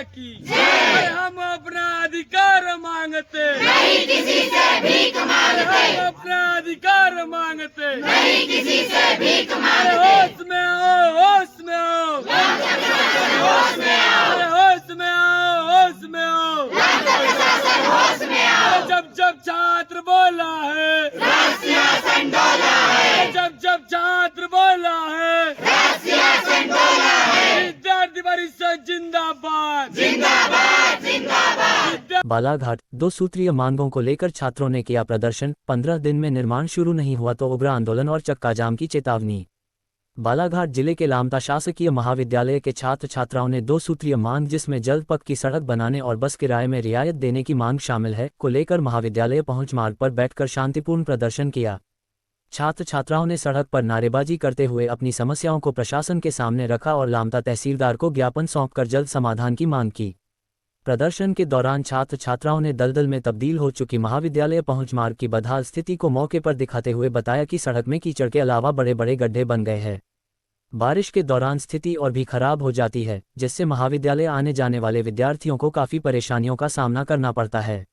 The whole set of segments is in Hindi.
की हम अपना अधिकार मांगते नहीं किसी से भीख मांगते, हम अपना अधिकार मांगते नहीं किसी से भीख मांगते। होश में आओ, होश में आओ, होश में आओ, होश में आओ, होश में आओ। प्रशासन होश में आओ। जब जब छात्र बोला है सियासन डोला है, जब जब छात्र बोला है सियासन डोला है। विद्यार्थी परिषद जिंदाबाद, जिंदाबाद जिंदाबाद। बालाघाट दो सूत्रीय मांगों को लेकर छात्रों ने किया प्रदर्शन, 15 दिन में निर्माण शुरू नहीं हुआ तो उग्र आंदोलन और चक्का जाम की चेतावनी। बालाघाट जिले के लामता शासकीय महाविद्यालय के छात्र छात्राओं ने दो सूत्रीय मांग, जिसमें जल्द पक्की सड़क बनाने और बस किराए में रियायत देने की मांग शामिल है, को लेकर महाविद्यालय पहुंच मार्ग पर बैठकर शांतिपूर्ण प्रदर्शन किया। छात्र छात्राओं ने सड़क पर नारेबाजी करते हुए अपनी समस्याओं को प्रशासन के सामने रखा और लामता तहसीलदार को ज्ञापन सौंपकर जल्द समाधान की मांग की। प्रदर्शन के दौरान छात्र छात्राओं ने दलदल में तब्दील हो चुकी महाविद्यालय पहुंच मार्ग की बदहाल स्थिति को मौके पर दिखाते हुए बताया कि सड़क में कीचड़ के अलावा बड़े बड़े गड्ढे बन गए हैं। बारिश के दौरान स्थिति और भी खराब हो जाती है, जिससे महाविद्यालय आने जाने वाले विद्यार्थियों को काफ़ी परेशानियों का सामना करना पड़ता है।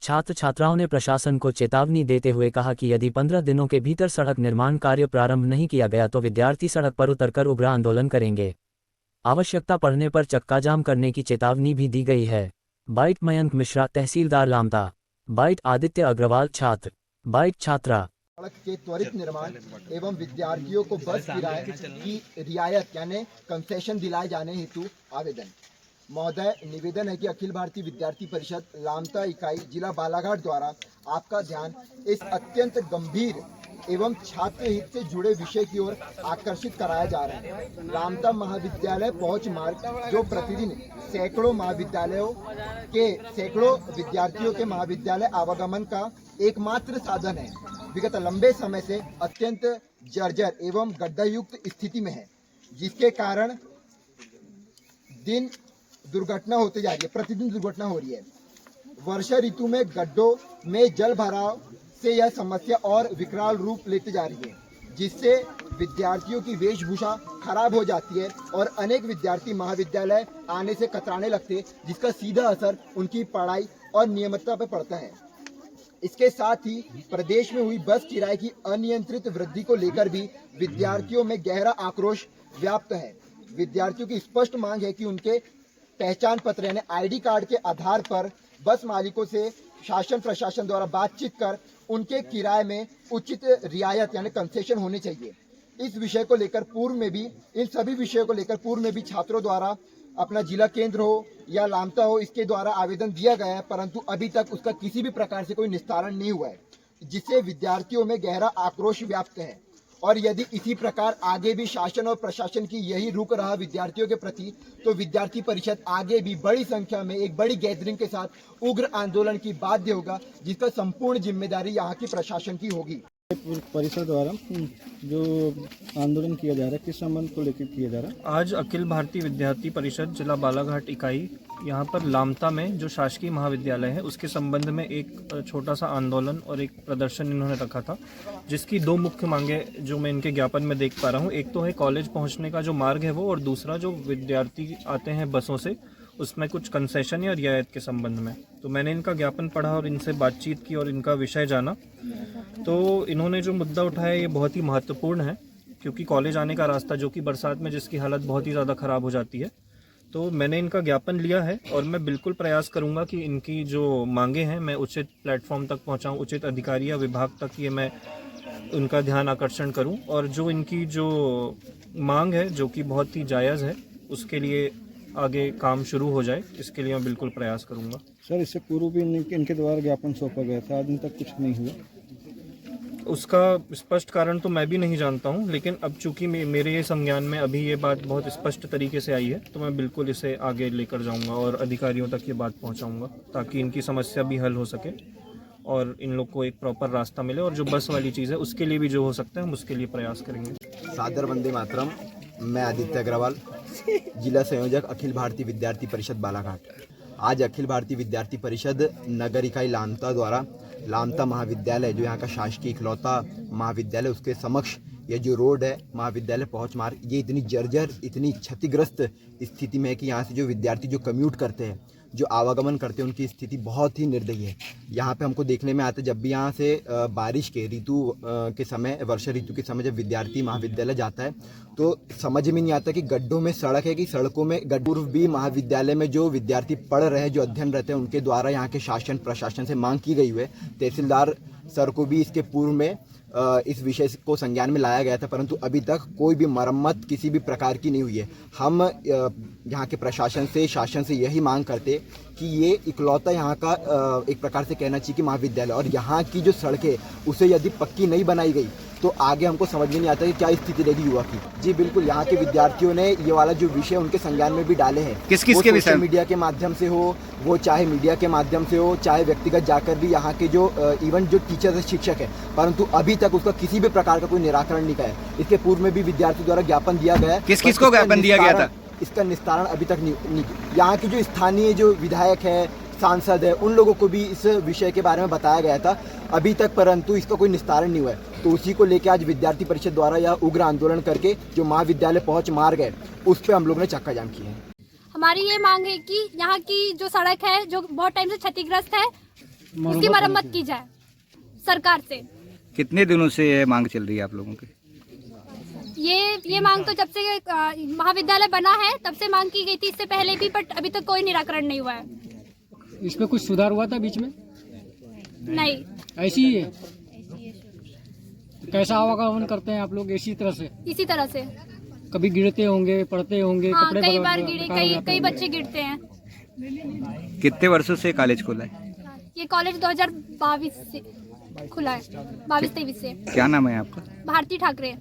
छात्र छात्राओं ने प्रशासन को चेतावनी देते हुए कहा कि यदि 15 दिनों के भीतर सड़क निर्माण कार्य प्रारंभ नहीं किया गया तो विद्यार्थी सड़क पर उतरकर उग्र आंदोलन करेंगे। आवश्यकता पड़ने पर चक्का जाम करने की चेतावनी भी दी गई है। बाइट मयंक मिश्रा, तहसीलदार लामता। बाइट आदित्य अग्रवाल, छात्र। बाइट छात्रा। सड़क के त्वरित निर्माण एवं विद्यार्थियों को बस किराए की रियायत यानी कंसेशन दिलाए जाने हेतु आवेदन। महोदय, निवेदन है कि अखिल भारतीय विद्यार्थी परिषद लामता इकाई जिला बालाघाट द्वारा आपका ध्यान इस अत्यंत गंभीर एवं छात्र हित से जुड़े विषय की ओर आकर्षित कराया जा रहा है। लामता महाविद्यालय पहुंच मार्ग, जो प्रतिदिन सैकड़ों महाविद्यालयों के सैकड़ों विद्यार्थियों के महाविद्यालय आवागमन का एकमात्र साधन है, विगत लंबे समय से अत्यंत जर्जर एवं गड्ढायुक्त स्थिति में है, जिसके कारण दिन दुर्घटना होती जा रही है, प्रतिदिन दुर्घटना हो रही है। वर्षा ऋतु में गड्ढों में जल भराव से यह समस्या और विकराल रूप लेती जा रही है, जिससे विद्यार्थियों की वेशभूषा खराब हो जाती है और अनेक विद्यार्थी महाविद्यालय आने से कतराने लगते हैं, जिसका सीधा असर उनकी पढ़ाई और नियमितता पर पड़ता है। इसके साथ ही प्रदेश में हुई बस किराए की अनियंत्रित वृद्धि को लेकर भी विद्यार्थियों में गहरा आक्रोश व्याप्त है। विद्यार्थियों की स्पष्ट मांग है कि उनके पहचान पत्र यानी आईडी कार्ड के आधार पर बस मालिकों से शासन प्रशासन द्वारा बातचीत कर उनके किराए में उचित रियायत यानी कंसेशन होनी चाहिए। इस विषय को लेकर पूर्व में भी इन सभी विषयों को लेकर पूर्व में भी छात्रों द्वारा अपना जिला केंद्र हो या लामता हो, इसके द्वारा आवेदन दिया गया है, परंतु अभी तक उसका किसी भी प्रकार से कोई निस्तारण नहीं हुआ है, जिससे विद्यार्थियों में गहरा आक्रोश व्याप्त है। और यदि इसी प्रकार आगे भी शासन और प्रशासन की यही रुख रहा विद्यार्थियों के प्रति, तो विद्यार्थी परिषद आगे भी बड़ी संख्या में एक बड़ी गैदरिंग के साथ उग्र आंदोलन की बाध्य होगा, जिसका संपूर्ण जिम्मेदारी यहाँ की प्रशासन की होगी। परिषद द्वारा जो आंदोलन किया जा रहा है, किस संबंध को लेकर किया जा रहा है? आज अखिल भारतीय विद्यार्थी परिषद जिला बालाघाट इकाई यहाँ पर लामता में जो शासकीय महाविद्यालय है उसके संबंध में एक छोटा सा आंदोलन और एक प्रदर्शन इन्होंने रखा था, जिसकी दो मुख्य मांगे जो मैं इनके ज्ञापन में देख पा रहा हूँ। एक तो है कॉलेज पहुँचने का जो मार्ग है वो, और दूसरा जो विद्यार्थी आते हैं बसों से उसमें कुछ कंसेशन या रियायत के संबंध में। तो मैंने इनका ज्ञापन पढ़ा और इनसे बातचीत की और इनका विषय जाना, तो इन्होंने जो मुद्दा उठाया ये बहुत ही महत्वपूर्ण है, क्योंकि कॉलेज आने का रास्ता जो कि बरसात में जिसकी हालत बहुत ही ज़्यादा ख़राब हो जाती है, तो मैंने इनका ज्ञापन लिया है और मैं बिल्कुल प्रयास करूंगा कि इनकी जो मांगे हैं मैं उचित प्लेटफॉर्म तक पहुंचाऊं, उचित अधिकारी या विभाग तक ये मैं उनका ध्यान आकर्षण करूं, और जो इनकी जो मांग है जो कि बहुत ही जायज़ है उसके लिए आगे काम शुरू हो जाए, इसके लिए मैं बिल्कुल प्रयास करूंगा। सर, इससे पूर्व भी इनके द्वारा ज्ञापन सौंपा गया था, आज तक कुछ नहीं हुआ। उसका स्पष्ट कारण तो मैं भी नहीं जानता हूं, लेकिन अब चूंकि मेरे ये संज्ञान में अभी ये बात बहुत स्पष्ट तरीके से आई है, तो मैं बिल्कुल इसे आगे लेकर जाऊंगा और अधिकारियों तक ये बात पहुंचाऊंगा, ताकि इनकी समस्या भी हल हो सके और इन लोग को एक प्रॉपर रास्ता मिले, और जो बस वाली चीज़ है उसके लिए भी जो हो सकता है हम उसके लिए प्रयास करेंगे। सादर वंदे मातरम। मैं आदित्य अग्रवाल, जिला संयोजक अखिल भारतीय विद्यार्थी परिषद बालाघाट। आज अखिल भारतीय विद्यार्थी परिषद नगर इकाई लामता द्वारा लामता महाविद्यालय, जो यहाँ का शासकीय इकलौता महाविद्यालय, उसके समक्ष ये जो रोड है महाविद्यालय पहुंच मार्ग, ये इतनी जर्जर, इतनी क्षतिग्रस्त स्थिति में है कि यहाँ से जो विद्यार्थी जो कम्यूट करते हैं, जो आवागमन करते हैं, उनकी स्थिति बहुत ही निर्दयी है। यहाँ पे हमको देखने में आता है जब भी यहाँ से बारिश के ऋतु के समय, वर्षा ऋतु के समय जब विद्यार्थी महाविद्यालय जाता है तो समझ में नहीं आता कि गड्ढों में सड़क है कि सड़कों में गड्ढे। पूर्व भी महाविद्यालय में जो विद्यार्थी पढ़ रहे हैं, जो अध्ययन रहते हैं, उनके द्वारा यहाँ के शासन प्रशासन से मांग की गई हुई है। तहसीलदार सर को भी इसके पूर्व में इस विषय को संज्ञान में लाया गया था, परंतु अभी तक कोई भी मरम्मत किसी भी प्रकार की नहीं हुई है। हम यहाँ के प्रशासन से, शासन से यही मांग करते कि ये इकलौता यहाँ का एक प्रकार से कहना चाहिए कि महाविद्यालय, और यहाँ की जो सड़कें उसे यदि पक्की नहीं बनाई गई तो आगे हमको समझ में नहीं आता कि क्या स्थिति रहेगी युवा की। जी बिल्कुल, यहाँ के विद्यार्थियों ने ये वाला जो विषय उनके संज्ञान में भी डाले हैं। किस के विषय? मीडिया के माध्यम से हो, वो चाहे मीडिया के माध्यम से हो, चाहे व्यक्तिगत जाकर भी यहाँ के जो इवन जो टीचर है, शिक्षक है, परंतु अभी तक उसका किसी भी प्रकार का कोई निराकरण नहीं किया है। इसके पूर्व में भी विद्यार्थियों द्वारा ज्ञापन दिया गया है। किस को ज्ञापन दिया गया था? इसका निस्तारण अभी तक नहीं। यहाँ के जो स्थानीय जो विधायक है, सांसद है, उन लोगों को भी इस विषय के बारे में बताया गया था अभी तक, परंतु इसका कोई निस्तारण नहीं हुआ है। तो उसी को लेकर आज विद्यार्थी परिषद द्वारा यह उग्र आंदोलन करके जो महाविद्यालय पहुंच मार्ग है उस पर हम लोग ने चक्का जाम किया है। हमारी ये मांग है कि यहाँ की जो सड़क है जो बहुत टाइम से क्षतिग्रस्त है, उसकी मरम्मत की जाए सरकार से। कितने दिनों से ये मांग चल रही है आप लोगों की? ये मांग तो जब से महाविद्यालय बना है तब से मांग की गई थी, इससे पहले भी, बट अभी तक कोई निराकरण नहीं हुआ है। इसमें कुछ सुधार हुआ था बीच में? नहीं, ऐसी ही है। कैसा आवागमन करते हैं आप लोग? इसी तरह से? इसी तरह से। कभी गिरते होंगे, पढ़ते होंगे? हाँ, कपड़े कई बार गिरे, कई बच्चे गिरते हैं। कितने वर्षों से कॉलेज खुला है? ये कॉलेज 2022 से खुला है, 22-23 से। क्या नाम है आपका? भारती ठाकरे।